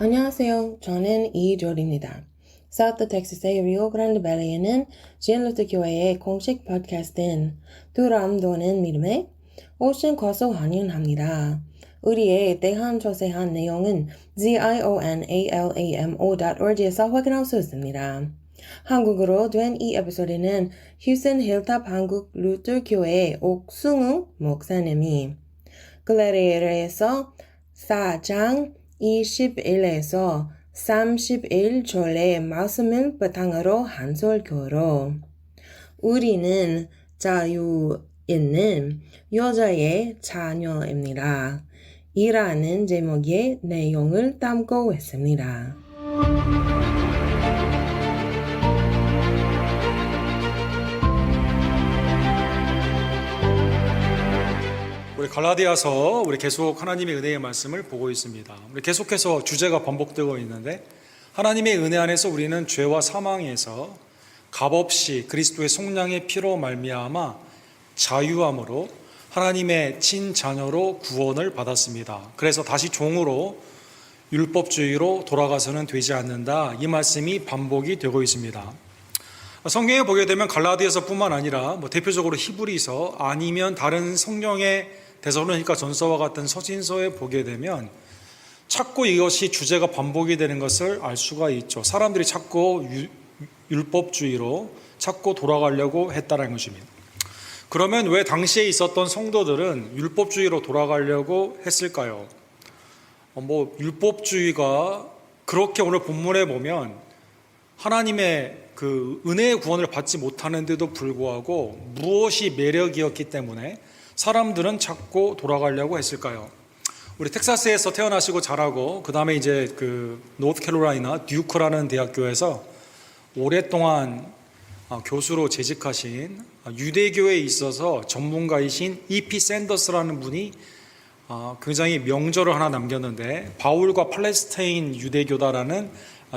안녕하세요. 저는 이졸입니다. 사우스 텍사스의 리오그란데 밸리에는 지앤루터 교회의 공식 팟캐스트인 두람도는 믿음에 오신 것을 환영합니다. 우리의 대한 조세한 내용은 zionalamo.org에서 확인할 수 있습니다. 한국어로 된 이 에피소드는 휴스턴 힐탑 한국 루터 교회의 옥승우 목사님이 글래리에서 4장 21에서 31절의 말씀을 바탕으로 한 설교로 우리는 자유 있는 여자의 자녀입니다. 이라는 제목의 내용을 담고 있습니다. 우리 갈라디아서 계속 하나님의 은혜의 말씀을 보고 있습니다. 우리 계속해서 주제가 반복되고 있는데 하나님의 은혜 안에서 우리는 죄와 사망에서 값없이 그리스도의 속량의 피로 말미암아 자유함으로 하나님의 친자녀로 구원을 받았습니다. 그래서 다시 종으로 율법주의로 돌아가서는 되지 않는다. 이 말씀이 반복이 되고 있습니다. 성경에 보게 되면 갈라디아서뿐만 아니라 대표적으로 히브리서 아니면 다른 성경의 데살로니가 전서와 같은 서신서에 보게 되면 자꾸 이것이 주제가 반복이 되는 것을 알 수가 있죠. 사람들이 자꾸 율법주의로 자꾸 돌아가려고 했다는 것입니다. 그러면 왜 당시에 있었던 성도들은 율법주의로 돌아가려고 했을까요? 율법주의가 그렇게 오늘 본문에 보면 하나님의 그 은혜의 구원을 받지 못하는데도 불구하고 무엇이 매력이었기 때문에 사람들은 자꾸 돌아가려고 했을까요? 우리 텍사스에서 태어나시고 자라고 그 다음에 이제 그 노스캐롤라이나 듀크라는 대학교에서 오랫동안 교수로 재직하신 유대교에 있어서 전문가이신 E.P. 샌더스라는 분이 굉장히 명절을 하나 남겼는데 바울과 팔레스타인 유대교다라는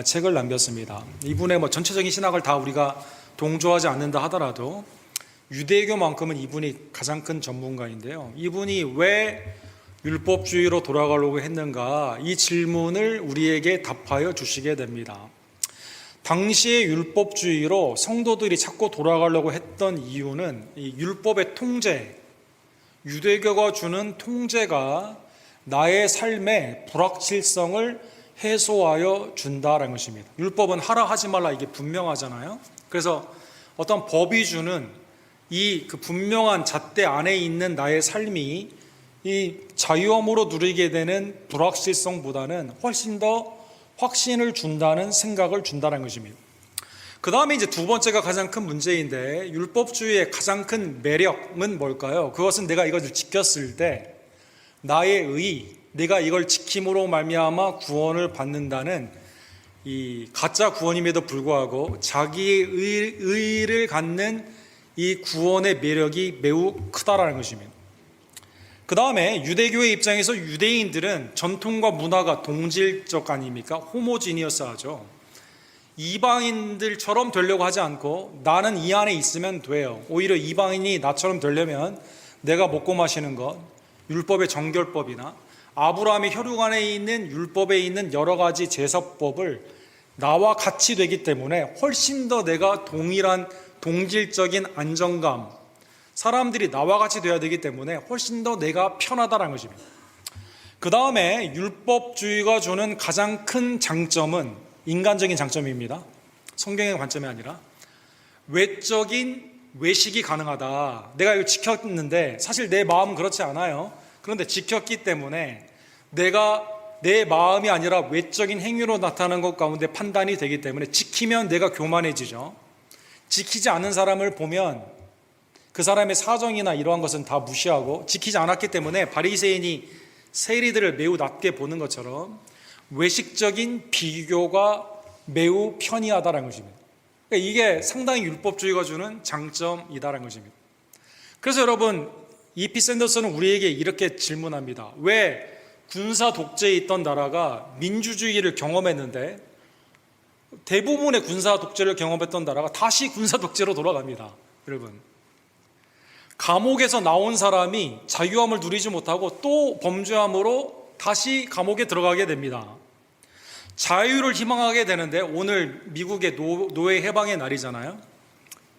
책을 남겼습니다. 이분의 전체적인 신학을 다 우리가 동조하지 않는다 하더라도 유대교만큼은 이분이 가장 큰 전문가인데요. 이분이 왜 율법주의로 돌아가려고 했는가 이 질문을 우리에게 답하여 주시게 됩니다. 당시의 율법주의로 성도들이 자꾸 돌아가려고 했던 이유는 이 율법의 통제, 유대교가 주는 통제가 나의 삶의 불확실성을 해소하여 준다라는 것입니다. 율법은 하라 하지 말라 이게 분명하잖아요. 그래서 어떤 법이 주는 이 그 분명한 잣대 안에 있는 나의 삶이 이 자유함으로 누리게 되는 불확실성보다는 훨씬 더 확신을 준다는 생각을 준다는 것입니다. 그 다음에 이제 두 번째가 가장 큰 문제인데 율법주의의 가장 큰 매력은 뭘까요? 그것은 내가 이것을 지켰을 때 나의 내가 이걸 지킴으로 말미암아 구원을 받는다는 이 가짜 구원임에도 불구하고 자기의 의를 갖는 이 구원의 매력이 매우 크다라는 것입니다. 그 다음에 유대교의 입장에서 유대인들은 전통과 문화가 동질적 아닙니까? 호모지니어스하죠. 이방인들처럼 되려고 하지 않고 나는 이 안에 있으면 돼요. 오히려 이방인이 나처럼 되려면 내가 먹고 마시는 것, 율법의 정결법이나 아브라함의 혈육 안에 있는 율법에 있는 여러 가지 제사법을 나와 같이 되기 때문에 훨씬 더 내가 동일한 동질적인 안정감, 사람들이 나와 같이 되어야 되기 때문에 훨씬 더 내가 편하다는 것입니다. 그 다음에 율법주의가 주는 가장 큰 장점은 인간적인 장점입니다. 성경의 관점이 아니라 외적인 외식이 가능하다. 내가 이거 지켰는데 사실 내 마음은 그렇지 않아요. 그런데 지켰기 때문에 내가 내 마음이 아니라 외적인 행위로 나타나는 것 가운데 판단이 되기 때문에 지키면 내가 교만해지죠. 지키지 않는 사람을 보면 그 사람의 사정이나 이러한 것은 다 무시하고 지키지 않았기 때문에 바리새인이 세리들을 매우 낮게 보는 것처럼 외식적인 비교가 매우 편이하다는 것입니다. 그러니까 이게 상당히 율법주의가 주는 장점이다라는 것입니다. 그래서 여러분 E.P. 샌더스는 우리에게 이렇게 질문합니다. 왜 군사 독재에 있던 나라가 민주주의를 경험했는데 대부분의 군사 독재를 경험했던 나라가 다시 군사 독재로 돌아갑니다. 여러분 감옥에서 나온 사람이 자유함을 누리지 못하고 또 범죄함으로 다시 감옥에 들어가게 됩니다. 자유를 희망하게 되는데 오늘 미국의 노예 해방의 날이잖아요.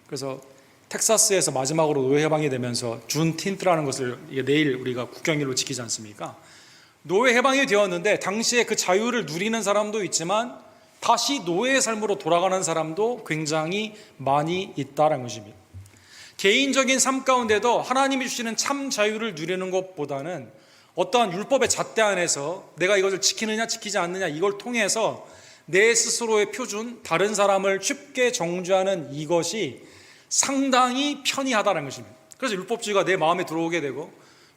그래서 텍사스에서 마지막으로 노예 해방이 되면서 준틴트라는 것을 내일 우리가 국경일로 지키지 않습니까? 노예 해방이 되었는데 당시에 그 자유를 누리는 사람도 있지만 다시 노예의 삶으로 돌아가는 사람도 굉장히 많이 있다는 것입니다. 개인적인 삶 가운데도 하나님이 주시는 참 자유를 누리는 것보다는 어떠한 율법의 잣대 안에서 내가 이것을 지키느냐 지키지 않느냐 이걸 통해서 내 스스로의 표준, 다른 사람을 쉽게 정죄하는 이것이 상당히 편이하다는 것입니다. 그래서 율법주의가 내 마음에 들어오게 되고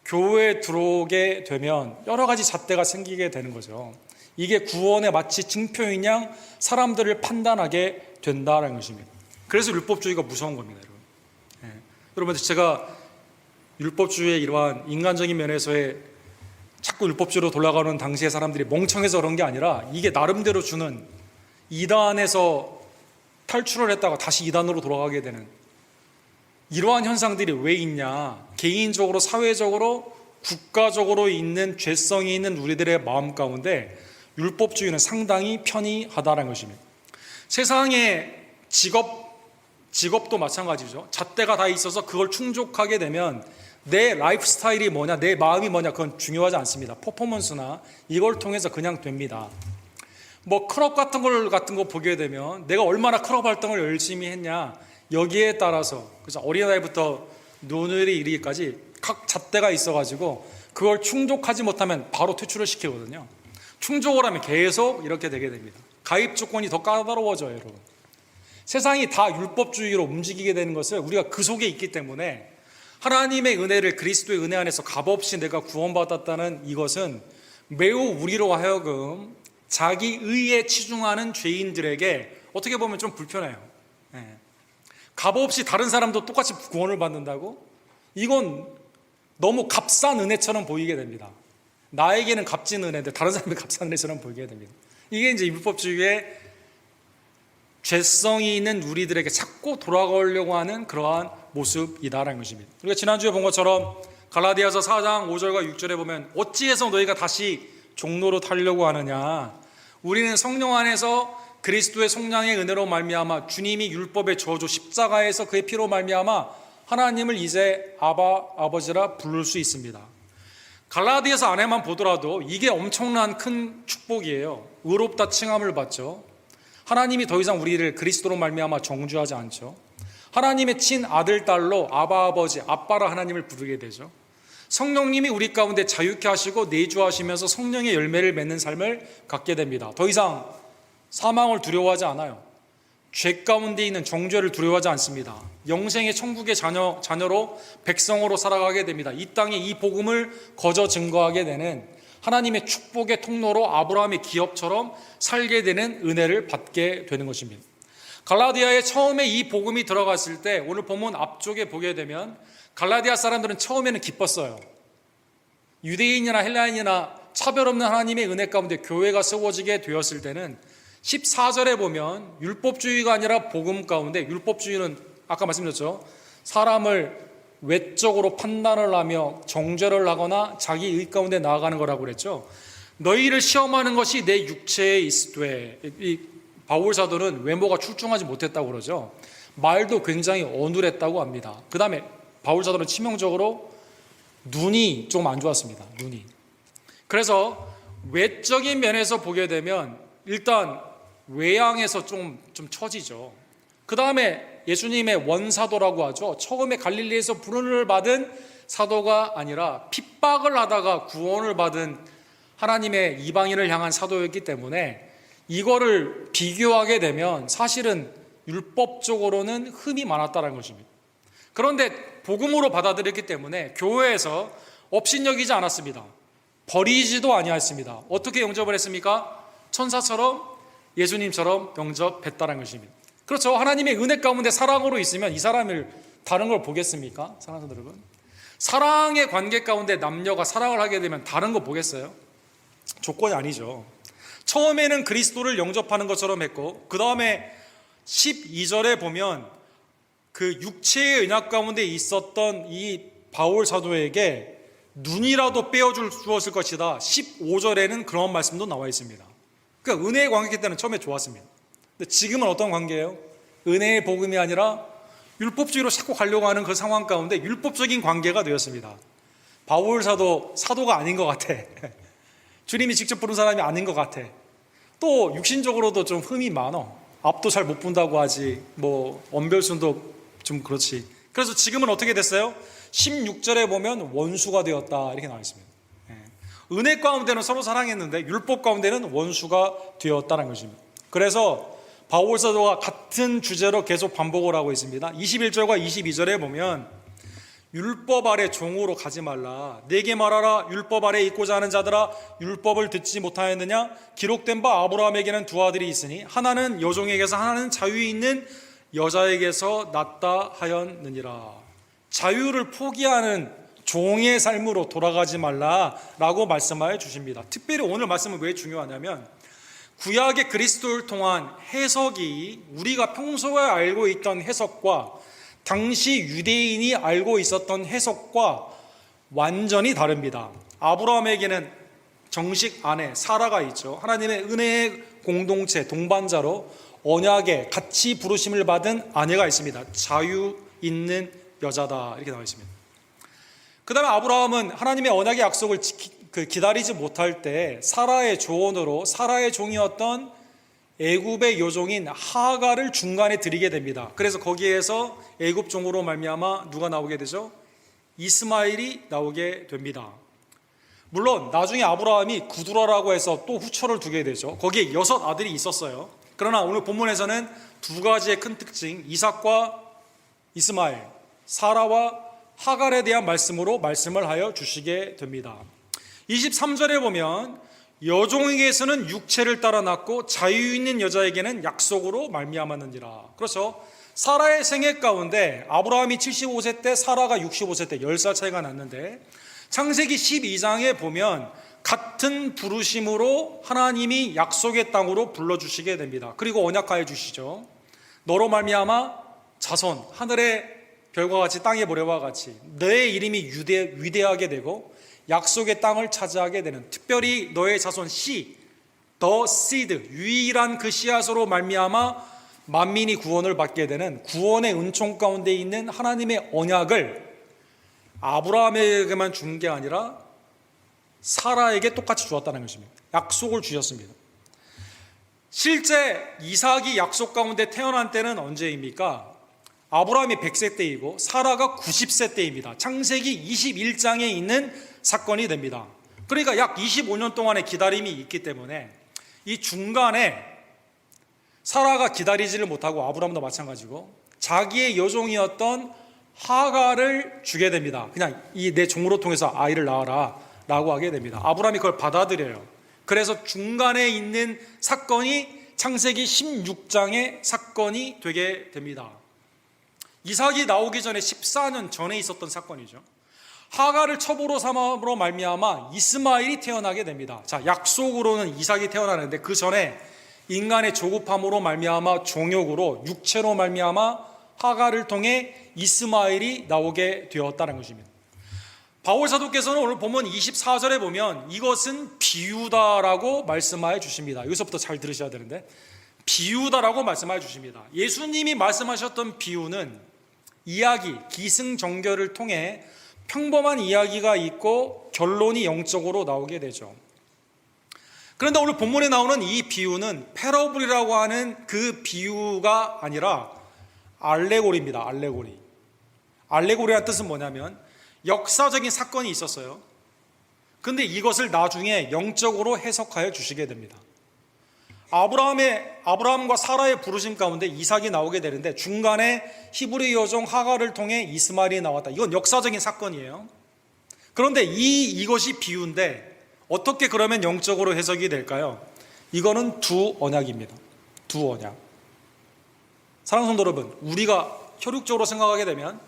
교회에 들어오게 되면 여러 가지 잣대가 생기게 되는 거죠. 이게 구원의 마치 징표인 양 사람들을 판단하게 된다는 것입니다. 그래서 율법주의가 무서운 겁니다, 여러분. 여러분, 제가 율법주의의 이러한 인간적인 면에서의 자꾸 율법주의로 돌아가는 당시의 사람들이 멍청해서 그런 게 아니라 이게 나름대로 주는 이단에서 탈출을 했다가 다시 이단으로 돌아가게 되는 이러한 현상들이 왜 있냐? 개인적으로, 사회적으로, 국가적으로 있는 죄성이 있는 우리들의 마음 가운데 율법주의는 상당히 편이하다는 것입니다. 세상의 직업도 마찬가지죠. 잣대가 다 있어서 그걸 충족하게 되면 내 라이프 스타일이 뭐냐, 내 마음이 뭐냐, 그건 중요하지 않습니다. 퍼포먼스나 이걸 통해서 그냥 됩니다. 뭐 클럽 같은 거 보게 되면 내가 얼마나 클럽 활동을 열심히 했냐, 여기에 따라서 그래서 어린아이부터 노년에 이르기까지 각 잣대가 있어가지고 그걸 충족하지 못하면 바로 퇴출을 시키거든요. 충족을 하면 계속 이렇게 되게 됩니다. 가입 조건이 더 까다로워져요, 여러분. 세상이 다 율법주의로 움직이게 되는 것을 우리가 그 속에 있기 때문에 하나님의 은혜를 그리스도의 은혜 안에서 값없이 내가 구원받았다는 이것은 매우 우리로 하여금 자기 의에 치중하는 죄인들에게 어떻게 보면 좀 불편해요. 값없이 다른 사람도 똑같이 구원을 받는다고? 이건 너무 값싼 은혜처럼 보이게 됩니다. 나에게는 값진 은혜인데 다른 사람이 값싼 은혜처럼 보이게 됩니다. 이게 이제 율법주의의 죄성이 있는 우리들에게 자꾸 돌아가려고 하는 그러한 모습이다라는 것입니다. 우리가 지난주에 본 것처럼 갈라디아서 4장 5절과 6절에 보면 어찌해서 너희가 다시 종로로 타려고 하느냐? 우리는 성령 안에서 그리스도의 속량의 은혜로 말미암아 주님이 율법의 저주 십자가에서 그의 피로 말미암아 하나님을 이제 아버지라 부를 수 있습니다. 갈라디아서 안에만 보더라도 이게 엄청난 큰 축복이에요. 의롭다 칭함을 받죠. 하나님이 더 이상 우리를 그리스도로 말미암아 정죄하지 않죠. 하나님의 친아들 딸로 아버지 아빠라 하나님을 부르게 되죠. 성령님이 우리 가운데 자유케 하시고 내주하시면서 성령의 열매를 맺는 삶을 갖게 됩니다. 더 이상 사망을 두려워하지 않아요. 죄 가운데 있는 정죄를 두려워하지 않습니다. 영생의 천국의 자녀로 백성으로 살아가게 됩니다. 이 땅에 이 복음을 거저 증거하게 되는 하나님의 축복의 통로로 아브라함의 기업처럼 살게 되는 은혜를 받게 되는 것입니다. 갈라디아에 처음에 이 복음이 들어갔을 때 오늘 본문 앞쪽에 보게 되면 갈라디아 사람들은 처음에는 기뻤어요. 유대인이나 헬라인이나 차별 없는 하나님의 은혜 가운데 교회가 세워지게 되었을 때는 14절에 보면 율법주의가 아니라 복음 가운데, 율법주의는 아까 말씀드렸죠, 사람을 외적으로 판단을 하며 정죄를 하거나 자기 의 가운데 나아가는 거라고 그랬죠. 너희를 시험하는 것이 내 육체에 있으되, 이 바울 사도는 외모가 출중하지 못했다고 그러죠. 말도 굉장히 어눌했다고 합니다. 그 다음에 바울 사도는 치명적으로 눈이 좀 안 좋았습니다. 눈이. 그래서 외적인 면에서 보게 되면 일단 외양에서 좀 처지죠. 그 다음에 예수님의 원사도라고 하죠. 처음에 갈릴리에서 부름을 받은 사도가 아니라 핍박을 하다가 구원을 받은 하나님의 이방인을 향한 사도였기 때문에 이거를 비교하게 되면 사실은 율법적으로는 흠이 많았다는 것입니다. 그런데 복음으로 받아들였기 때문에 교회에서 업신여기지 않았습니다. 버리지도 아니했습니다. 어떻게 영접을 했습니까? 천사처럼 예수님처럼 영접했다는 것입니다. 그렇죠. 하나님의 은혜 가운데 사랑으로 있으면 이 사람을 다른 걸 보겠습니까? 사랑하는 여러분, 사랑의 관계 가운데 남녀가 사랑을 하게 되면 다른 거 보겠어요? 조건이 아니죠. 처음에는 그리스도를 영접하는 것처럼 했고, 그 다음에 12절에 보면 그 육체의 언약 가운데 있었던 이 바울 사도에게 눈이라도 빼어 주었을 것이다. 15절에는 그런 말씀도 나와 있습니다. 그러니까 은혜의 관계일 때는 처음에 좋았습니다. 근데 지금은 어떤 관계예요? 은혜의 복음이 아니라 율법주의로 자꾸 가려고 하는 그 상황 가운데 율법적인 관계가 되었습니다. 바울 사도가 아닌 것 같아. 주님이 직접 부른 사람이 아닌 것 같아. 또 육신적으로도 좀 흠이 많어. 앞도 잘 못 본다고 하지. 뭐 언별순도 좀 그렇지. 그래서 지금은 어떻게 됐어요? 16절에 보면 원수가 되었다 이렇게 나와 있습니다. 은혜 가운데는 서로 사랑했는데 율법 가운데는 원수가 되었다는 것입니다. 그래서 바울 사도가 같은 주제로 계속 반복을 하고 있습니다. 21절과 22절에 보면 율법 아래 종으로 가지 말라. 내게 말하라. 율법 아래 있고자 하는 자들아, 율법을 듣지 못하였느냐? 기록된 바 아브라함에게는 두 아들이 있으니 하나는 여종에게서 하나는 자유 있는 여자에게서 낳다 하였느니라. 자유를 포기하는 종의 삶으로 돌아가지 말라라고 말씀하여 주십니다. 특별히 오늘 말씀은 왜 중요하냐면 구약의 그리스도를 통한 해석이 우리가 평소에 알고 있던 해석과 당시 유대인이 알고 있었던 해석과 완전히 다릅니다. 아브라함에게는 정식 아내 사라가 있죠. 하나님의 은혜의 공동체 동반자로 언약에 같이 부르심을 받은 아내가 있습니다. 자유 있는 여자다 이렇게 나와 있습니다. 그 다음에 아브라함은 하나님의 언약의 약속을 기다리지 못할 때 사라의 조언으로 사라의 종이었던 애굽의 여종인 하가를 중간에 들이게 됩니다. 그래서 거기에서 애굽 종으로 말미암아 누가 나오게 되죠? 이스마엘이 나오게 됩니다. 물론 나중에 아브라함이 구두라라고 해서 또 후처를 두게 되죠. 거기에 6 아들이 있었어요. 그러나 오늘 본문에서는 두 가지의 큰 특징, 이삭과 이스마엘, 사라와 하갈에 대한 말씀으로 말씀을 하여 주시게 됩니다. 23절에 보면 여종에게서는 육체를 따라 낳고 자유 있는 여자에게는 약속으로 말미암았느니라. 그렇죠. 사라의 생애 가운데 아브라함이 75세 때 사라가 65세 때 10살 차이가 났는데 창세기 12장에 보면 같은 부르심으로 하나님이 약속의 땅으로 불러주시게 됩니다. 그리고 언약하여 주시죠. 너로 말미암아 자손 하늘의 별과 같이 땅의 모래와 같이 내 이름이 위대하게 되고 약속의 땅을 차지하게 되는, 특별히 너의 자손 씨, the seed, 유일한 그 씨앗으로 말미암아 만민이 구원을 받게 되는 구원의 은총 가운데 있는 하나님의 언약을 아브라함에게만 준 게 아니라 사라에게 똑같이 주었다는 것입니다. 약속을 주셨습니다. 실제 이삭이 약속 가운데 태어난 때는 언제입니까? 아브라함이 100세 때이고 사라가 90세 때입니다. 창세기 21장에 있는 사건이 됩니다. 그러니까 약 25년 동안의 기다림이 있기 때문에 이 중간에 사라가 기다리지를 못하고 아브라함도 마찬가지고 자기의 여종이었던 하갈을 주게 됩니다. 그냥 이 내 종으로 통해서 아이를 낳아라 라고 하게 됩니다. 아브라함이 그걸 받아들여요. 그래서 중간에 있는 사건이 창세기 16장의 사건이 되게 됩니다. 이삭이 나오기 전에 14년 전에 있었던 사건이죠. 하갈을 첩으로 삼음으로 말미암아 이스마엘이 태어나게 됩니다. 자, 약속으로는 이삭이 태어나는데 그 전에 인간의 조급함으로 말미암아 종욕으로 육체로 말미암아 하갈을 통해 이스마엘이 나오게 되었다는 것입니다. 바울 사도께서는 오늘 보면 24절에 보면 이것은 비유다라고 말씀하여 주십니다. 여기서부터 잘 들으셔야 되는데 비유다라고 말씀하여 주십니다. 예수님이 말씀하셨던 비유는 이야기, 기승전결을 통해 평범한 이야기가 있고 결론이 영적으로 나오게 되죠. 그런데 오늘 본문에 나오는 이 비유는 패러블이라고 하는 그 비유가 아니라 알레고리입니다. 알레고리. 알레고리라는 뜻은 뭐냐면 역사적인 사건이 있었어요. 근데 이것을 나중에 영적으로 해석하여 주시게 됩니다. 아브라함과 사라의 부르심 가운데 이삭이 나오게 되는데 중간에 히브리 여종 하갈을 통해 이스마엘이 나왔다. 이건 역사적인 사건이에요. 그런데 이것이 비유인데 어떻게 그러면 영적으로 해석이 될까요? 이거는 두 언약입니다. 두 언약. 사랑하는 성도 여러분, 우리가 혈육적으로 생각하게 되면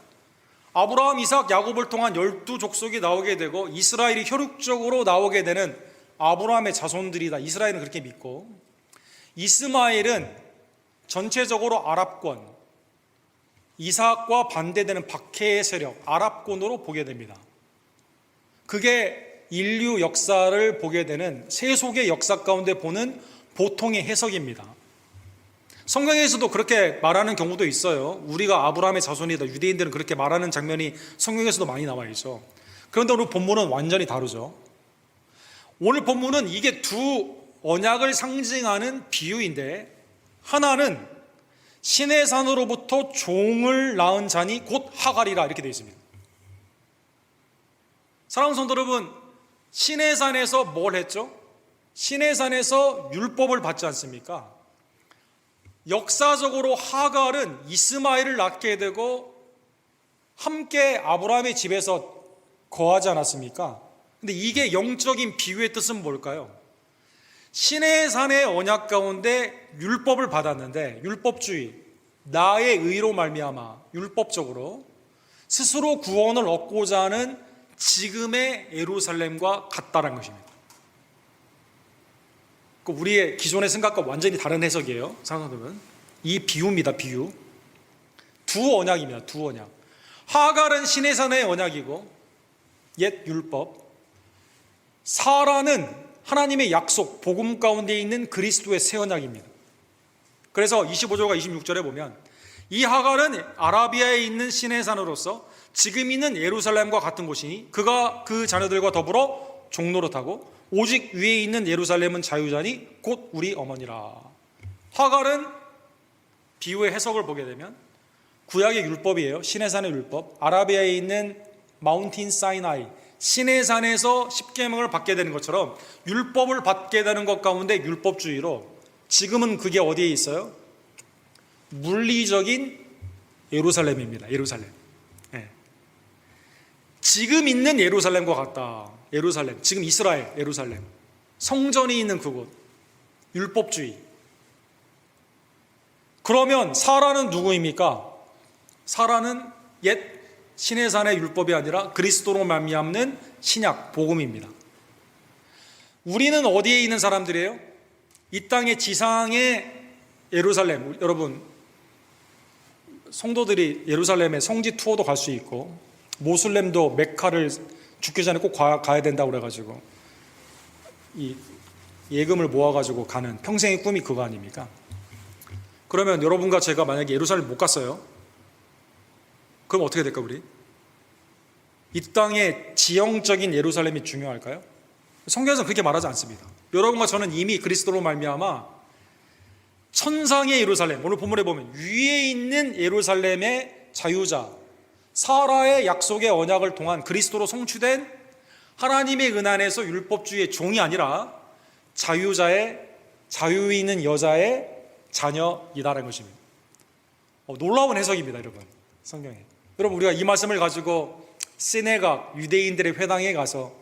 아브라함, 이삭, 야곱을 통한 12족속이 나오게 되고 이스라엘이 혈육적으로 나오게 되는 아브라함의 자손들이다. 이스라엘은 그렇게 믿고 이스마엘은 전체적으로 아랍권, 이삭과 반대되는 박해의 세력, 아랍권으로 보게 됩니다. 그게 인류 역사를 보게 되는 세속의 역사 가운데 보는 보통의 해석입니다. 성경에서도 그렇게 말하는 경우도 있어요. 우리가 아브라함의 자손이다. 유대인들은 그렇게 말하는 장면이 성경에서도 많이 나와 있죠. 그런데 오늘 본문은 완전히 다르죠. 오늘 본문은 이게 두 언약을 상징하는 비유인데, 하나는 신의 산으로부터 종을 낳은 자니 곧 하갈이라 이렇게 되어 있습니다. 사랑하는 성도 여러분, 신의 산에서 뭘 했죠? 신의 산에서 율법을 받지 않습니까? 역사적으로 하갈은 이스마엘을 낳게 되고 함께 아브라함의 집에서 거하지 않았습니까? 근데 이게 영적인 비유의 뜻은 뭘까요? 신의 산의 언약 가운데 율법을 받았는데, 율법주의, 나의 의로 말미암아 율법적으로 스스로 구원을 얻고자 하는 지금의 예루살렘과 같다라는 것입니다. 우리의 기존의 생각과 완전히 다른 해석이에요. 사람들은 이 비유입니다. 비유. 두 언약입니다. 두 언약. 하갈은 신의 산의 언약이고 옛 율법, 사라는 하나님의 약속, 복음 가운데 있는 그리스도의 새 언약입니다. 그래서 25절과 26절에 보면 이 하갈은 아라비아에 있는 신의 산으로서 지금 있는 예루살렘과 같은 곳이니 그가 그 자녀들과 더불어 종노릇하고 오직 위에 있는 예루살렘은 자유자니 곧 우리 어머니라. 하갈은 비유의 해석을 보게 되면 구약의 율법이에요. 신의 산의 율법. 아라비아에 있는 마운틴 사이나이, 신의 산에서 십계명을 받게 되는 것처럼 율법을 받게 되는 것 가운데 율법주의로, 지금은 그게 어디에 있어요? 물리적인 예루살렘입니다. 예루살렘. 네. 지금 있는 예루살렘과 같다. 예루살렘, 지금 이스라엘 예루살렘, 성전이 있는 그곳, 율법주의. 그러면 사라는 누구입니까? 사라는 옛 신의 산의 율법이 아니라 그리스도로 말미암는 신약 복음입니다. 우리는 어디에 있는 사람들이에요? 이 땅의 지상의 예루살렘. 여러분, 성도들이 예루살렘에 성지 투어도 갈 수 있고, 모슬렘도 메카를 죽기 전에 꼭 가야 된다고 그래가지고 이 예금을 모아가지고 가는 평생의 꿈이 그거 아닙니까? 그러면 여러분과 제가 만약에 예루살렘 못 갔어요? 그럼 어떻게 될까 우리? 이 땅의 지형적인 예루살렘이 중요할까요? 성경에서는 그렇게 말하지 않습니다. 여러분과 저는 이미 그리스도로 말미암아 천상의 예루살렘, 오늘 본문에 보면 위에 있는 예루살렘의 자유자, 사라의 약속의 언약을 통한 그리스도로 성취된 하나님의 은안에서 율법주의의 종이 아니라 자유자의, 자유 있는 여자의 자녀이다라는 것입니다. 놀라운 해석입니다, 여러분. 성경에. 여러분, 우리가 이 말씀을 가지고 시내각 유대인들의 회당에 가서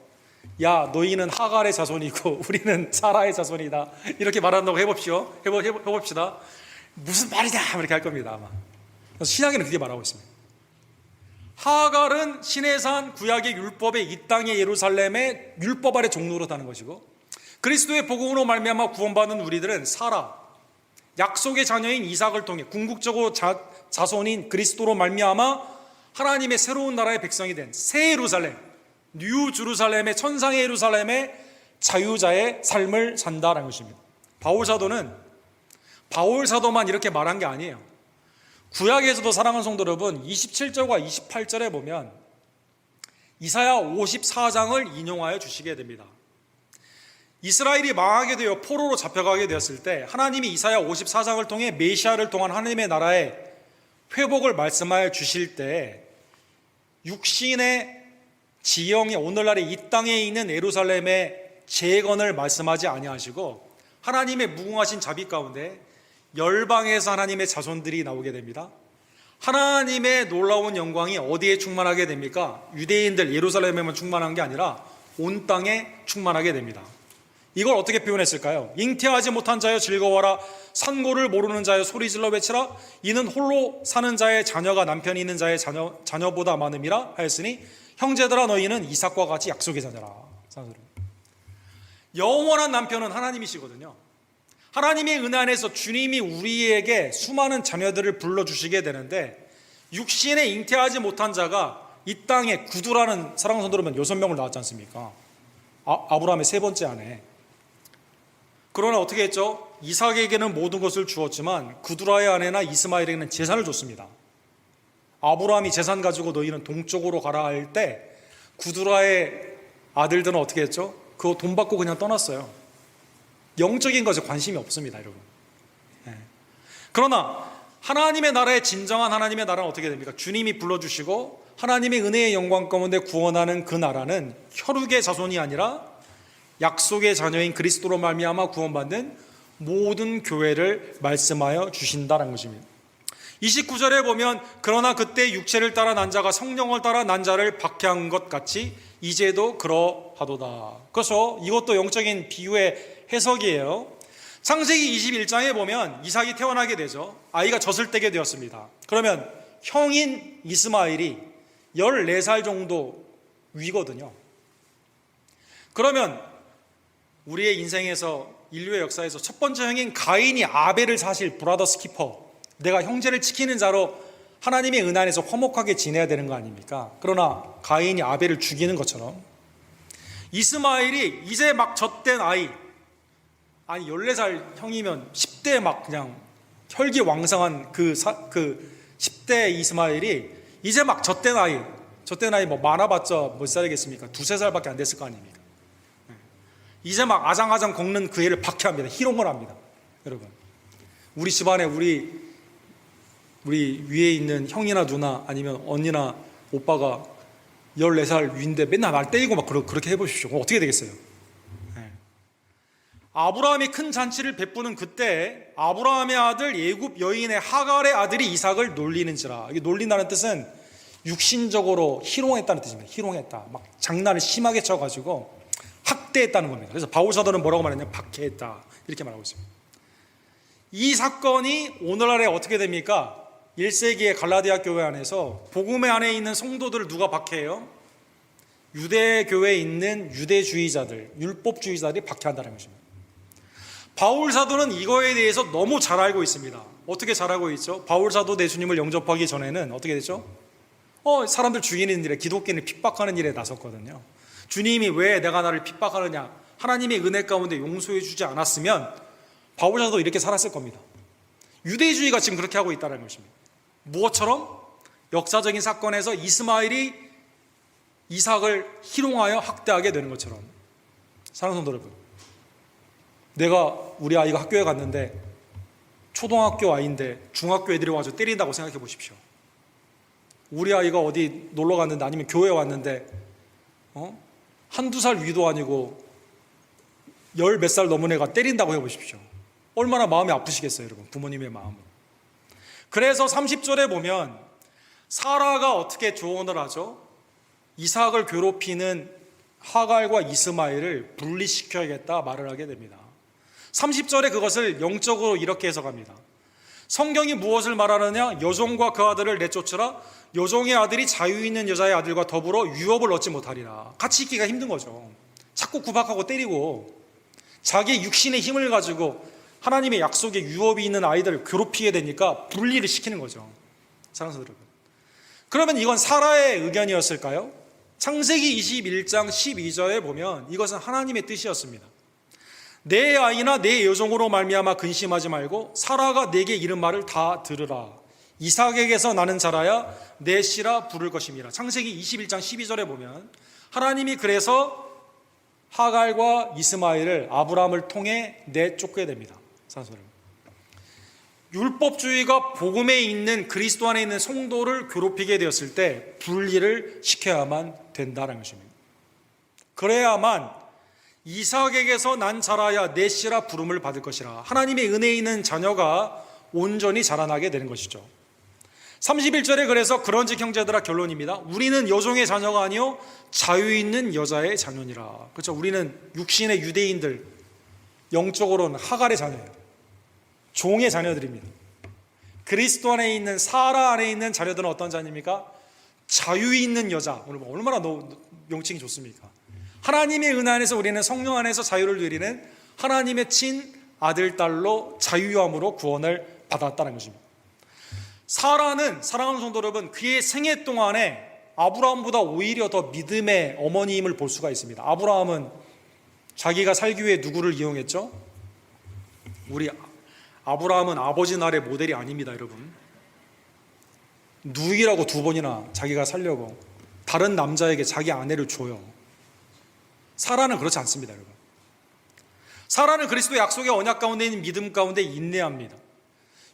야, 너희는 하갈의 자손이고 우리는 사라의 자손이다 이렇게 말한다고 해봅시다. 무슨 말이냐 이렇게 할 겁니다, 아마. 신약에는 그렇게 말하고 있습니다. 하갈은 신의 산 구약의 율법의 이 땅의 예루살렘의 율법 아래 종노릇하는 것이고, 그리스도의 복음으로 말미암아 구원받은 우리들은 사라, 약속의 자녀인 이삭을 통해 궁극적으로 자손인 그리스도로 말미암아 하나님의 새로운 나라의 백성이 된 새 예루살렘, 뉴 제루살렘의 천상의 예루살렘의 자유자의 삶을 산다라는 것입니다. 바울 사도만 이렇게 말한 게 아니에요. 구약에서도 사랑하는 성도 여러분, 27절과 28절에 보면 이사야 54장을 인용하여 주시게 됩니다. 이스라엘이 망하게 되어 포로로 잡혀가게 되었을 때 하나님이 이사야 54장을 통해 메시아를 통한 하나님의 나라의 회복을 말씀하여 주실 때 육신의 지형이 오늘날의 이 땅에 있는 예루살렘의 재건을 말씀하지 아니하시고 하나님의 무궁하신 자비 가운데 열방에서 하나님의 자손들이 나오게 됩니다. 하나님의 놀라운 영광이 어디에 충만하게 됩니까? 유대인들 예루살렘에만 충만한 게 아니라 온 땅에 충만하게 됩니다. 이걸 어떻게 표현했을까요? 잉태하지 못한 자여 즐거워라, 산고를 모르는 자여 소리질러 외치라, 이는 홀로 사는 자의 자녀가 남편이 있는 자의 자녀보다 많음이라 하였으니 형제들아 너희는 이삭과 같이 약속의 자녀라. 영원한 남편은 하나님이시거든요. 하나님의 은혜 안에서 주님이 우리에게 수많은 자녀들을 불러주시게 되는데, 육신에 잉태하지 못한 자가 이 땅에 구두라는 사랑하는 성도들은 6명을 낳았지 않습니까? 아브라함의 세 번째 아내. 그러나 어떻게 했죠? 이삭에게는 모든 것을 주었지만 구두라의 아내나 이스마엘에게는 재산을 줬습니다. 아브라함이 재산 가지고 너희는 동쪽으로 가라 할 때 구두라의 아들들은 어떻게 했죠? 그거 돈 받고 그냥 떠났어요. 영적인 것에 관심이 없습니다, 여러분. 네. 그러나 하나님의 나라의 진정한 하나님의 나라는 어떻게 됩니까? 주님이 불러주시고 하나님의 은혜의 영광 가운데 구원하는 그 나라는 혈육의 자손이 아니라 약속의 자녀인 그리스도로 말미암아 구원받는 모든 교회를 말씀하여 주신다는 것입니다. 29절에 보면 그러나 그때 육체를 따라 난 자가 성령을 따라 난 자를 박해한 것 같이 이제도 그러하도다. 그래서 이것도 영적인 비유의 해석이에요. 창세기 21장에 보면 이삭이 태어나게 되죠. 아이가 젖을 떼게 되었습니다. 그러면 형인 이스마엘이 14살 정도 위거든요. 그러면 우리의 인생에서 인류의 역사에서 첫 번째 형인 가인이 아벨을 사실 브라더스 키퍼, 내가 형제를 지키는 자로 하나님의 은혜 안에서 화목하게 지내야 되는 거 아닙니까? 그러나 가인이 아벨을 죽이는 것처럼 이스마엘이 이제 막 젖된 아이, 아니 14살 형이면 10대 막 그냥 혈기왕성한 그 10대 이스마엘이 이제 막 젖된 아이 뭐 많아봤자 몇 살이겠습니까? 2-3살밖에 안 됐을 거 아닙니까? 이제 막 아장아장 걷는 그 애를 박해합니다. 희롱을 합니다. 여러분, 우리 집안에 우리 위에 있는 형이나 누나 아니면 언니나 오빠가 14살 위인데 맨날 날 때리고 막 그렇게 해보십시오. 그럼 어떻게 되겠어요? 네. 아브라함이 큰 잔치를 베푸는 그때 아브라함의 아들 예굽 여인의 하갈의 아들이 이삭을 놀리는지라. 이게 놀린다는 뜻은 육신적으로 희롱했다는 뜻입니다. 희롱했다. 막 장난을 심하게 쳐가지고 학대했다는 겁니다. 그래서 바울 사도는 뭐라고 말했냐? 박해했다. 이렇게 말하고 있습니다. 이 사건이 오늘날에 어떻게 됩니까? 1세기의 갈라디아 교회 안에서 복음의 안에 있는 성도들을 누가 박해해요? 유대교회에 있는 유대주의자들, 율법주의자들이 박해한다는 것입니다. 바울 사도는 이거에 대해서 너무 잘 알고 있습니다. 어떻게 잘 알고 있죠? 바울 사도 예수님을 영접하기 전에는 어떻게 됐죠? 사람들 죽이는 일에, 기독교인을 핍박하는 일에 나섰거든요. 주님이 왜 내가 나를 핍박하느냐? 하나님의 은혜 가운데 용서해 주지 않았으면 바울 사도 이렇게 살았을 겁니다. 유대주의가 지금 그렇게 하고 있다는 것입니다. 무엇처럼? 역사적인 사건에서 이스마엘이 이삭을 희롱하여 학대하게 되는 것처럼. 사랑하는 성도 여러분, 우리 아이가 학교에 갔는데 초등학교 아이인데 중학교 애들이 와서 때린다고 생각해 보십시오. 우리 아이가 어디 놀러 갔는데 아니면 교회 왔는데 한두 살 위도 아니고 10몇 살 넘은 애가 때린다고 해보십시오. 얼마나 마음이 아프시겠어요, 여러분. 부모님의 마음은. 그래서 30절에 보면 사라가 어떻게 조언을 하죠? 이삭을 괴롭히는 하갈과 이스마엘을 분리시켜야겠다 말을 하게 됩니다. 30절에 그것을 영적으로 이렇게 해석합니다. 성경이 무엇을 말하느냐? 여종과 그 아들을 내쫓으라. 여종의 아들이 자유 있는 여자의 아들과 더불어 유업을 얻지 못하리라. 같이 있기가 힘든 거죠. 자꾸 구박하고 때리고 자기의 육신의 힘을 가지고 하나님의 약속에 유업이 있는 아이들을 괴롭히게 되니까 분리를 시키는 거죠. 사랑하는 여러분, 그러면 이건 사라의 의견이었을까요? 창세기 21장 12절에 보면 이것은 하나님의 뜻이었습니다. 내 아이나 내 여종으로 말미암아 근심하지 말고 사라가 내게 이른 말을 다 들으라. 이삭에게서 나는 자라야 내 씨라 부를 것임이라. 창세기 21장 12절에 보면 하나님이 그래서 하갈과 이스마엘을 아브라함을 통해 내쫓게 됩니다. 율법주의가 복음에 있는 그리스도 안에 있는 성도를 괴롭히게 되었을 때 분리를 시켜야만 된다는 것입니다. 그래야만 이삭에게서 난 자라야 내 씨라 부름을 받을 것이라. 하나님의 은혜에 있는 자녀가 온전히 자라나게 되는 것이죠. 31절에 그래서 그런즉 형제들아 결론입니다. 우리는 여종의 자녀가 아니요 자유 있는 여자의 자녀니라. 그렇죠. 우리는 육신의 유대인들, 영적으로는 하갈의 자녀예요. 종의 자녀들입니다. 그리스도 안에 있는 사라 안에 있는 자녀들은 어떤 자녀입니까? 자유 있는 여자. 오늘 얼마나 명칭이 좋습니까? 하나님의 은혜 안에서 우리는 성령 안에서 자유를 누리는 하나님의 친 아들, 딸로 자유함으로 구원을 받았다는 것입니다. 사라는, 사랑하는 성도 여러분, 그의 생애 동안에 아브라함보다 오히려 더 믿음의 어머니임을 볼 수가 있습니다. 아브라함은 자기가 살기 위해 누구를 이용했죠? 우리 아브라함은 아버지 나라의 모델이 아닙니다, 여러분. 누이라고 2번이나 자기가 살려고 다른 남자에게 자기 아내를 줘요. 사라는 그렇지 않습니다, 여러분. 사라는 그리스도의 약속의 언약 가운데 있는 믿음 가운데 인내합니다.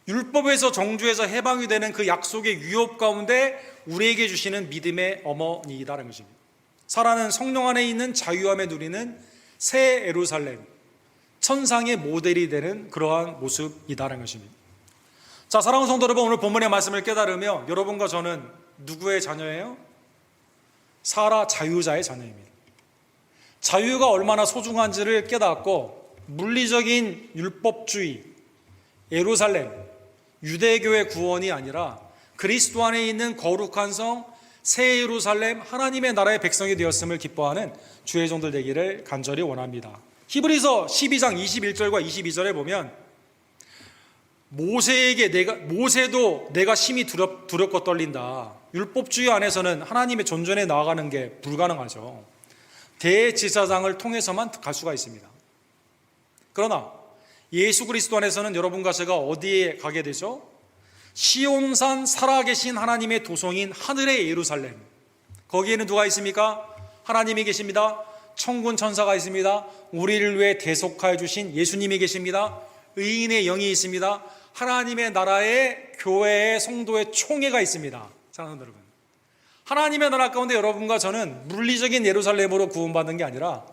율법에서 정죄에서 해방이 되는 그 약속의 위협 가운데 우리에게 주시는 믿음의 어머니이다라는 것입니다. 사라는 성령 안에 있는 자유함에 누리는 새 예루살렘, 천상의 모델이 되는 그러한 모습이다라는 것입니다. 자, 사랑하는 성도 여러분, 오늘 본문의 말씀을 깨달으며 여러분과 저는 누구의 자녀예요? 사라 자유자의 자녀입니다. 자유가 얼마나 소중한지를 깨닫고 물리적인 율법주의, 예루살렘, 유대교의 구원이 아니라 그리스도 안에 있는 거룩한 성, 새 예루살렘, 하나님의 나라의 백성이 되었음을 기뻐하는 주의 종들 되기를 간절히 원합니다. 히브리서 12장 21절과 22절에 보면 모세도 내가 심히 두렵고 떨린다. 율법주의 안에서는 하나님의 존전에 나아가는 게 불가능하죠. 대제사장을 통해서만 갈 수가 있습니다. 그러나 예수 그리스도 안에서는 여러분과 제가 어디에 가게 되죠? 시온산 살아계신 하나님의 도성인 하늘의 예루살렘, 거기에는 누가 있습니까? 하나님이 계십니다. 천군 천사가 있습니다. 우리를 위해 대속하여 주신 예수님이 계십니다. 의인의 영이 있습니다. 하나님의 나라의 교회의 성도의 총회가 있습니다. 사랑하는 여러분, 하나님의 나라 가운데 여러분과 저는 물리적인 예루살렘으로 구원받는 게 아니라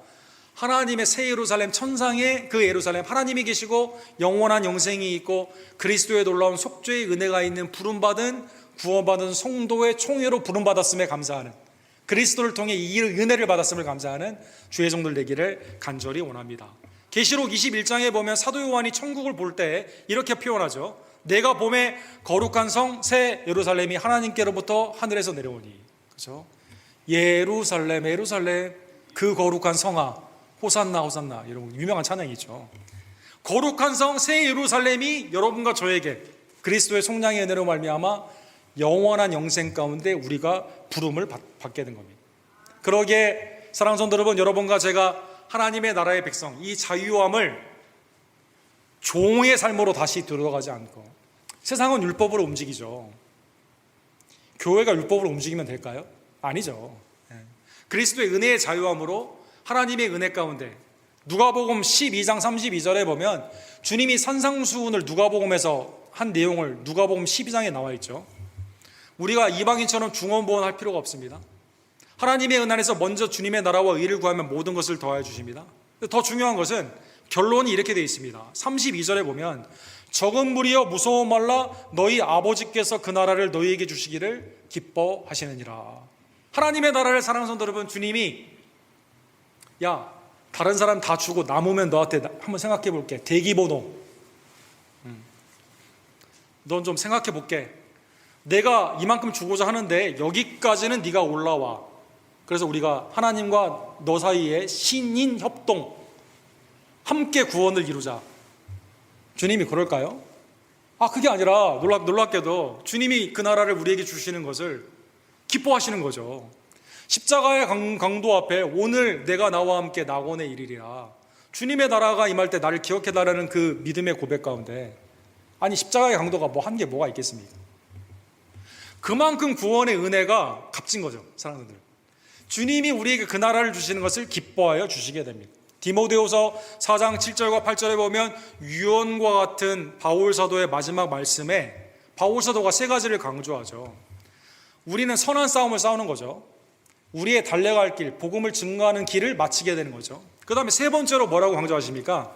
하나님의 새 예루살렘, 천상의 그 예루살렘, 하나님이 계시고 영원한 영생이 있고 그리스도의 놀라운 속죄의 은혜가 있는 부름받은 구원받은 성도의 총회로 부름받았음에 감사하는, 그리스도를 통해 이 은혜를 받았음을 감사하는 주의 종들 되기를 간절히 원합니다. 계시록 21장에 보면 사도 요한이 천국을 볼 때 이렇게 표현하죠. 내가 봄에 거룩한 성 새 예루살렘이 하나님께로부터 하늘에서 내려오니. 그렇죠? 예루살렘 예루살렘 그 거룩한 성아 호산나 호산나, 여러분 유명한 찬양이죠. 거룩한 성 새 예루살렘이 여러분과 저에게 그리스도의 속량의 은혜로 말미암아 영원한 영생 가운데 우리가 부름을 받게 된 겁니다. 그러기에 사랑하는 성도 여러분, 여러분과 제가 하나님의 나라의 백성, 이 자유함을 종의 삶으로 다시 들어가지 않고, 세상은 율법으로 움직이죠. 교회가 율법으로 움직이면 될까요? 아니죠. 그리스도의 은혜의 자유함으로 하나님의 은혜 가운데, 누가복음 12장 32절에 보면 주님이 산상수훈을 누가복음에서 한 내용을 누가복음 12장에 나와 있죠. 우리가 이방인처럼 중언부언할 필요가 없습니다. 하나님의 은혜 안에서 먼저 주님의 나라와 의를 구하면 모든 것을 더하여 주십니다. 더 중요한 것은 결론이 이렇게 되어 있습니다. 32절에 보면 적은 무리여 무서워 말라, 너희 아버지께서 그 나라를 너희에게 주시기를 기뻐하시느니라. 하나님의 나라를 사랑하는 성도 여러분, 주님이 야 다른 사람 다 주고 남으면 너한테 한번 생각해 볼게. 대기번호. 넌 좀 생각해 볼게. 내가 이만큼 주고자 하는데 여기까지는 네가 올라와. 그래서 우리가 하나님과 너 사이에 신인 협동, 함께 구원을 이루자. 주님이 그럴까요? 그게 아니라 놀랍게도 주님이 그 나라를 우리에게 주시는 것을 기뻐하시는 거죠. 십자가의 강도 앞에 오늘 내가 나와 함께 낙원에 이르리라. 주님의 나라가 임할 때 나를 기억해달라는 그 믿음의 고백 가운데, 아니 십자가의 강도가 한 게 뭐가 있겠습니까? 그만큼 구원의 은혜가 값진 거죠. 사랑하는 분들, 주님이 우리에게 그 나라를 주시는 것을 기뻐하여 주시게 됩니다. 디모데후서 4장 7절과 8절에 보면 유언과 같은 바울 사도의 마지막 말씀에 바울 사도가 3가지를 강조하죠. 우리는 선한 싸움을 싸우는 거죠. 우리의 달려갈 길, 복음을 증거하는 길을 마치게 되는 거죠. 그 다음에 3번째로 뭐라고 강조하십니까?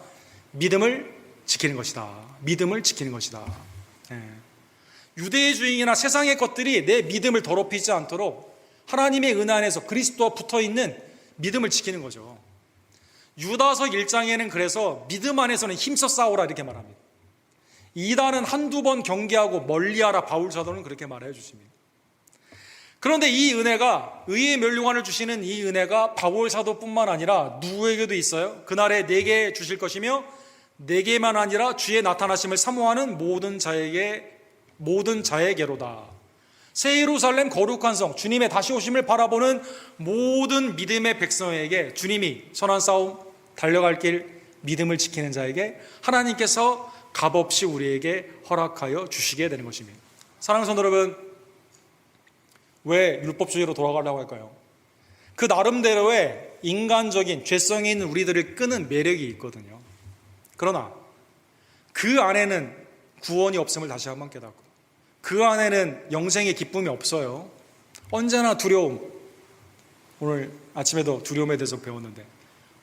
믿음을 지키는 것이다. 믿음을 지키는 것이다. 유대주의나 세상의 것들이 내 믿음을 더럽히지 않도록 하나님의 은혜 안에서 그리스도와 붙어있는 믿음을 지키는 거죠. 유다서 1장에는 그래서 믿음 안에서는 힘써 싸우라 이렇게 말합니다. 이단은 한두 번 경계하고 멀리하라, 바울 사도는 그렇게 말해 주십니다. 그런데 이 은혜가, 의의 멸류관을 주시는 이 은혜가 바울 사도뿐만 아니라 누구에게도 있어요. 그날에 내게 주실 것이며 내게만 아니라 주의 나타나심을 사모하는 모든 자에게로다. 새 예루살렘 거룩한 성, 주님의 다시 오심을 바라보는 모든 믿음의 백성에게 주님이 선한 싸움, 달려갈 길, 믿음을 지키는 자에게 하나님께서 값없이 우리에게 허락하여 주시게 되는 것입니다. 사랑하는 성도 여러분, 왜 율법주의로 돌아가려고 할까요? 그 나름대로의 인간적인 죄성이 있는 우리들을 끄는 매력이 있거든요. 그러나 그 안에는 구원이 없음을 다시 한번 깨닫고, 그 안에는 영생의 기쁨이 없어요. 언제나 두려움, 오늘 아침에도 두려움에 대해서 배웠는데,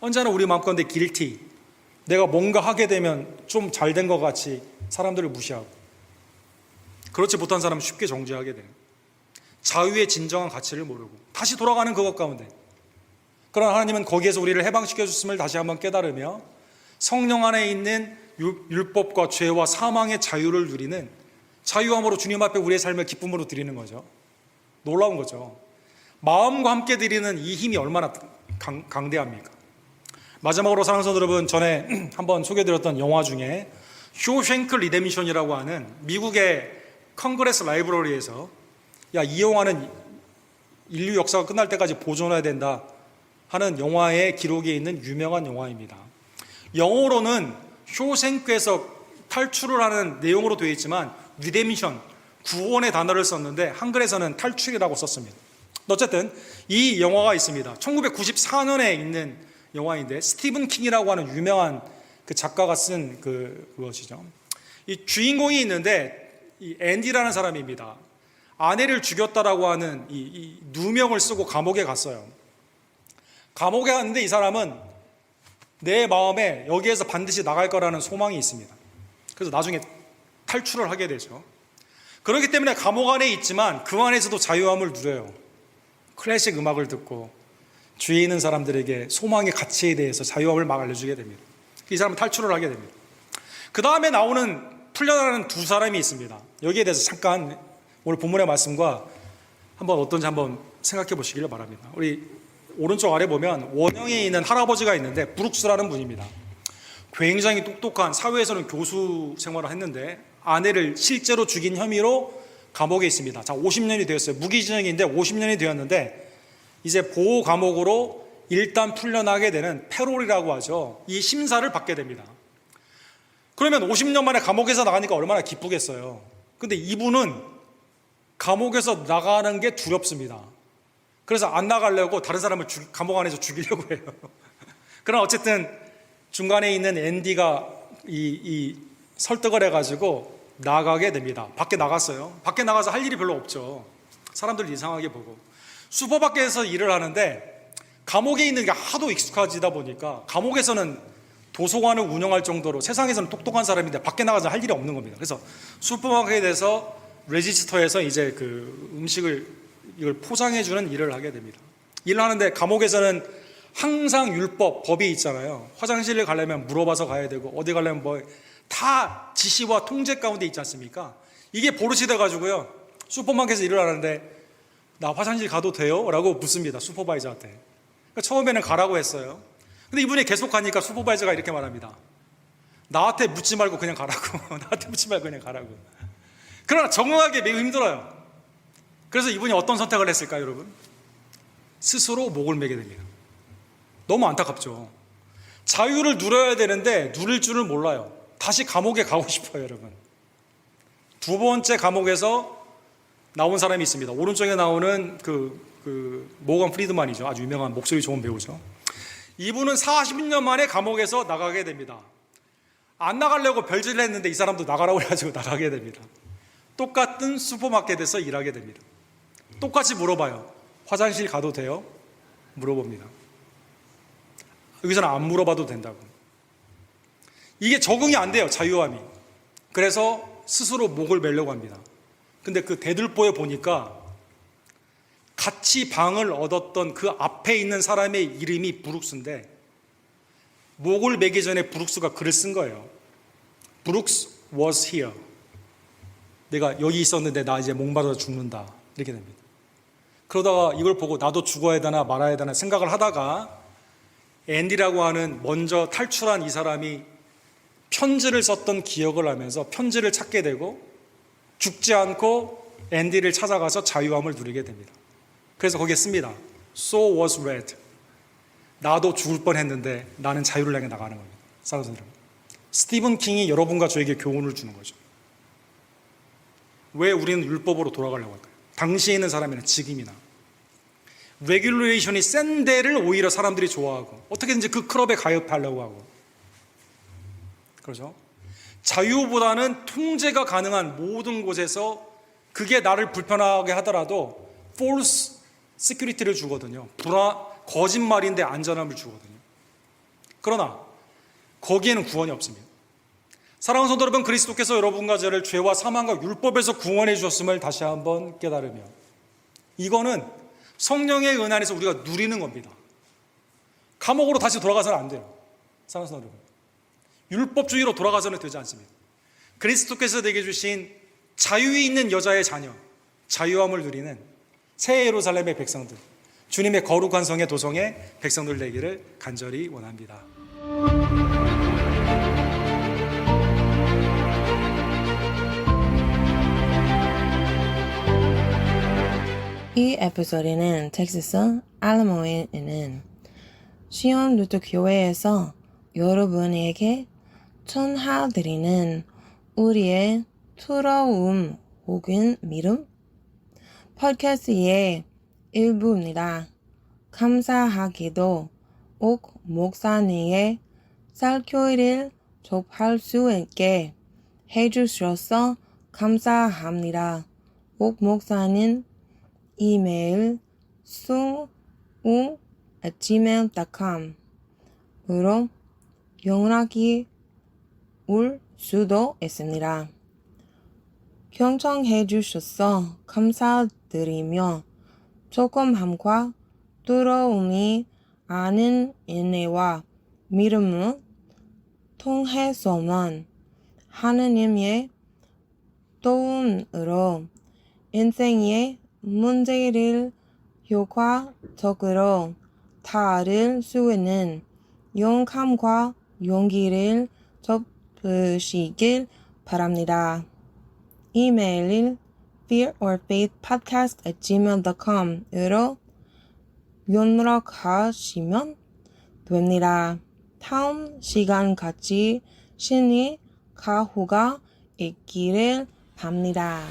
언제나 우리 마음 가운데 guilty, 내가 뭔가 하게 되면 좀 잘 된 것 같이 사람들을 무시하고, 그렇지 못한 사람은 쉽게 정죄하게 되는, 자유의 진정한 가치를 모르고 다시 돌아가는 그것 가운데, 그러나 하나님은 거기에서 우리를 해방시켜 줬음을 다시 한번 깨달으며 성령 안에 있는 율법과 죄와 사망의 자유를 누리는 자유함으로 주님 앞에 우리의 삶을 기쁨으로 드리는 거죠. 놀라운 거죠. 마음과 함께 드리는 이 힘이 얼마나 강대합니까? 마지막으로 사랑하는 성도 여러분, 전에 한번 소개해드렸던 영화 중에 쇼생크 리데미션이라고 하는 미국의 컨그레스 라이브러리에서 이 영화는 인류 역사가 끝날 때까지 보존해야 된다 하는 영화의 기록에 있는 유명한 영화입니다. 영어로는 쇼생크에서 탈출을 하는 내용으로 되어 있지만 리데미션, 구원의 단어를 썼는데 한글에서는 탈출이라고 썼습니다. 어쨌든 이 영화가 있습니다. 1994년에 있는 영화인데 스티븐 킹이라고 하는 유명한 그 작가가 쓴 그것이죠. 이 주인공이 있는데 이 앤디라는 사람입니다. 아내를 죽였다라고 하는 이 누명을 쓰고 감옥에 갔어요. 감옥에 갔는데 이 사람은 내 마음에 여기에서 반드시 나갈 거라는 소망이 있습니다. 그래서 나중에 탈출을 하게 되죠. 그렇기 때문에 감옥 안에 있지만 그 안에서도 자유함을 누려요. 클래식 음악을 듣고 주위에 있는 사람들에게 소망의 가치에 대해서 자유함을 막 알려주게 됩니다. 이 사람은 탈출을 하게 됩니다. 그 다음에 나오는 풀려나는 두 사람이 있습니다. 여기에 대해서 잠깐 오늘 본문의 말씀과 한번 어떤지 한번 생각해 보시기를 바랍니다. 우리 오른쪽 아래 보면 원형에 있는 할아버지가 있는데 브룩스라는 분입니다. 굉장히 똑똑한, 사회에서는 교수 생활을 했는데 아내를 실제로 죽인 혐의로 감옥에 있습니다. 자, 50년이 되었어요. 무기징역인데 50년이 되었는데 이제 보호 감옥으로 일단 풀려나게 되는 패롤이라고 하죠. 이 심사를 받게 됩니다. 그러면 50년 만에 감옥에서 나가니까 얼마나 기쁘겠어요. 근데 이분은 감옥에서 나가는 게 두렵습니다. 그래서 안 나가려고 다른 사람을 감옥 안에서 죽이려고 해요. 그러나 어쨌든 중간에 있는 앤디가 이 설득을 해가지고 나가게 됩니다. 밖에 나갔어요. 밖에 나가서 할 일이 별로 없죠. 사람들 이상하게 보고. 슈퍼마켓에서 일을 하는데 감옥에 있는 게 하도 익숙하지다 보니까 감옥에서는 도서관을 운영할 정도로 세상에서는 똑똑한 사람인데 밖에 나가서 할 일이 없는 겁니다. 그래서 슈퍼마켓에서 레지스터에서 이제 그 음식을 이걸 포장해주는 일을 하게 됩니다. 일을 하는데 감옥에서는 항상 율법, 법이 있잖아요. 화장실을 가려면 물어봐서 가야 되고 어디 가려면 뭐 다 지시와 통제 가운데 있지 않습니까? 이게 버릇이 돼가지고요. 슈퍼마켓에서 일을 하는데 나 화장실 가도 돼요? 라고 묻습니다. 슈퍼바이저한테. 그러니까 처음에는 가라고 했어요. 근데 이분이 계속 가니까 슈퍼바이저가 이렇게 말합니다. 나한테 묻지 말고 그냥 가라고. 나한테 묻지 말고 그냥 가라고. 그러나 적응하기 매우 힘들어요. 그래서 이분이 어떤 선택을 했을까요, 여러분? 스스로 목을 매게 됩니다. 너무 안타깝죠. 자유를 누려야 되는데 누릴 줄을 몰라요. 다시 감옥에 가고 싶어요, 여러분. 두 번째 감옥에서 나온 사람이 있습니다. 오른쪽에 나오는 모건 프리드만이죠. 아주 유명한 목소리 좋은 배우죠. 이분은 40년 만에 감옥에서 나가게 됩니다. 안 나가려고 별짓을 했는데 이 사람도 나가라고 해가지고 나가게 됩니다. 똑같은 슈퍼마켓에서 일하게 됩니다. 똑같이 물어봐요. 화장실 가도 돼요? 물어봅니다. 여기서는 안 물어봐도 된다고. 이게 적응이 안 돼요, 자유함이. 그래서 스스로 목을 매려고 합니다. 근데 그 대들보에 보니까 같이 방을 얻었던 그 앞에 있는 사람의 이름이 브룩스인데 목을 매기 전에 브룩스가 글을 쓴 거예요. Brooks was here. 내가 여기 있었는데 나 이제 목마르다 죽는다. 이렇게 됩니다. 그러다가 이걸 보고 나도 죽어야 되나 말아야 되나 생각을 하다가 앤디라고 하는 먼저 탈출한 이 사람이 편지를 썼던 기억을 하면서 편지를 찾게 되고 죽지 않고 앤디를 찾아가서 자유함을 누리게 됩니다. 그래서 거기에 씁니다. So was red. 나도 죽을 뻔했는데 나는 자유를 향해 나가는 겁니다. 사랑하는 여러분, 스티븐 킹이 여러분과 저에게 교훈을 주는 거죠. 왜 우리는 율법으로 돌아가려고 할까요? 당시에 있는 사람이나 지금이나 레귤레이션이 센 데를 오히려 사람들이 좋아하고 어떻게든지 그 클럽에 가입하려고 하고 그렇죠? 자유보다는 통제가 가능한 모든 곳에서 그게 나를 불편하게 하더라도 false security를 주거든요. 거짓말인데 안전함을 주거든요. 그러나 거기에는 구원이 없습니다. 사랑하는 성도 여러분, 그리스도께서 여러분과 저를 죄와 사망과 율법에서 구원해 주셨음을 다시 한번 깨달으며 이거는 성령의 은혜 안에서 우리가 누리는 겁니다. 감옥으로 다시 돌아가서는 안 돼요. 사랑하는 성도 여러분, 율법주의로 돌아가서는 되지 않습니다. 그리스도께서 내게 주신 자유에 있는 여자의 자녀, 자유함을 누리는 새 예루살렘의 백성들, 주님의 거룩한 성의 도성의 백성들 되기를 간절히 원합니다. 이 에피소드는 텍사스 알라모에 있는 시온 루터 교회에서 여러분에게 전해드리는 우리의 두려움 혹은 믿음 팟캐스트의 일부입니다. 감사하게도 옥 목사님의 설교를 접할 수 있게 해주셔서 감사합니다. 옥 목사님 이메일 sung@gmail.com으로 연락이 올 수도 있습니다. 경청해 주셔서 감사드리며 조금함과 두려움이 아닌 인내와 믿음을 통해서만 하느님의 도움으로 인생의 문제를 효과적으로 다룰 수 있는 용감과 용기를 접으시길 바랍니다. 이메일은 fearorfaithpodcast@gmail.com으로 연락하시면 됩니다. 다음 시간 같이 신이 가호가 있기를 바랍니다.